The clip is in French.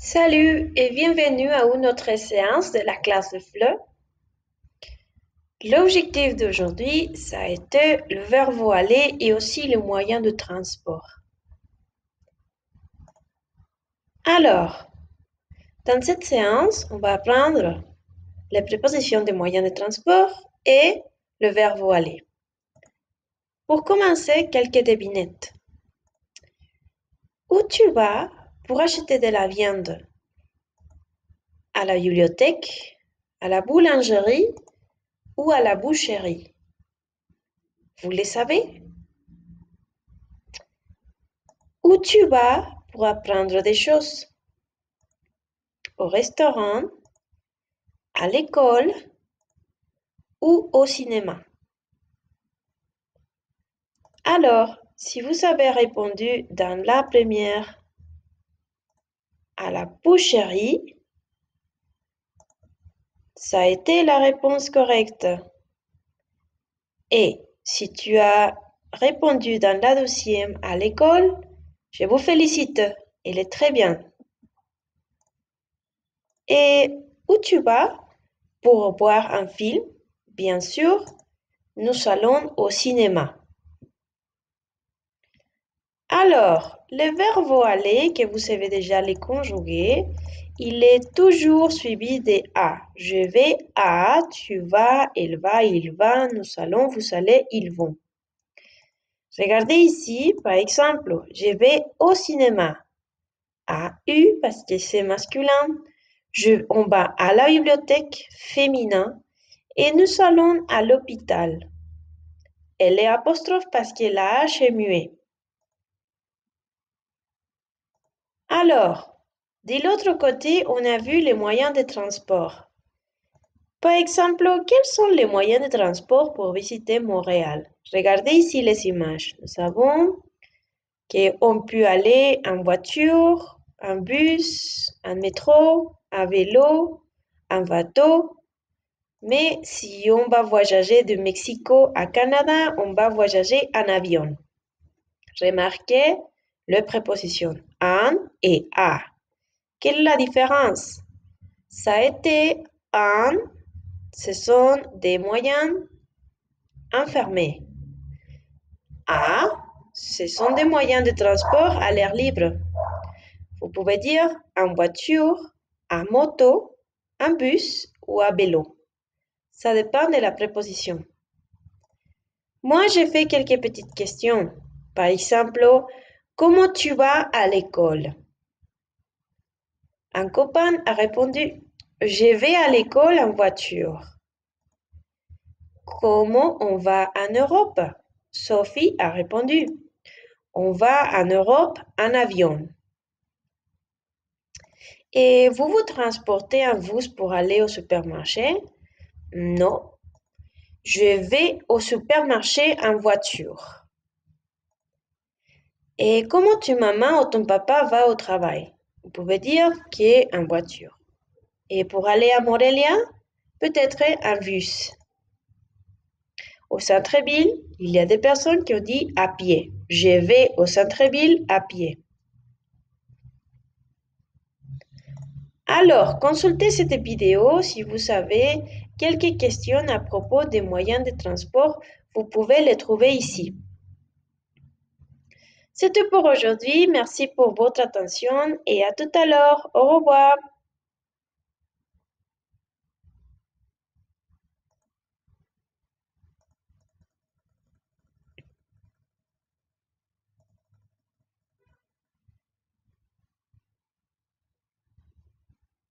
Salut et bienvenue à une autre séance de la classe de FLE. L'objectif d'aujourd'hui, ça a été le verbe aller et aussi les moyens de transport. Alors, dans cette séance, on va apprendre les prépositions des moyens de transport et le verbe aller. Pour commencer, quelques devinettes. Où tu vas pour acheter de la viande? À la bibliothèque, à la boulangerie ou à la boucherie? Vous le savez? Où tu vas pour apprendre des choses? Au restaurant, à l'école ou au cinéma? Alors, si vous avez répondu dans la première à la boucherie, ça a été la réponse correcte. Et si tu as répondu dans la deuxième à l'école, je vous félicite, il est très bien. Et où tu vas pour voir un film? Bien sûr, nous allons au cinéma. Alors, le verbe aller, que vous savez déjà les conjuguer, il est toujours suivi de à. Je vais à, tu vas, elle va, il va, nous allons, vous allez, ils vont. Regardez ici, par exemple, je vais au cinéma. A U parce que c'est masculin. On va à la bibliothèque féminin et nous allons à l'hôpital. Elle est apostrophe parce que la H est muet. Alors, de l'autre côté, on a vu les moyens de transport. Par exemple, quels sont les moyens de transport pour visiter Montréal? Regardez ici les images. Nous savons qu'on peut aller en voiture, en bus, en métro, en vélo, en bateau. Mais si on va voyager de Mexico à Canada, on va voyager en avion. Remarquez les prépositions en et à. Quelle est la différence? Ça a été en, ce sont des moyens enfermés. À, ce sont des moyens de transport à l'air libre. Vous pouvez dire en voiture, en moto, en bus ou à vélo. Ça dépend de la préposition. Moi, j'ai fait quelques petites questions. Par exemple, comment tu vas à l'école? Un copain a répondu, je vais à l'école en voiture. Comment on va en Europe? Sophie a répondu, on va en Europe en avion. Et vous vous transportez en bus pour aller au supermarché? Non, je vais au supermarché en voiture. Et comment ton maman ou ton papa va au travail? Vous pouvez dire qu'en en voiture. Et pour aller à Montréal, peut-être en bus. Au centre-ville, il y a des personnes qui ont dit à pied. Je vais au centre-ville à pied. Alors, consultez cette vidéo si vous avez quelques questions à propos des moyens de transport. Vous pouvez les trouver ici. C'est tout pour aujourd'hui. Merci pour votre attention et à tout à l'heure. Au revoir.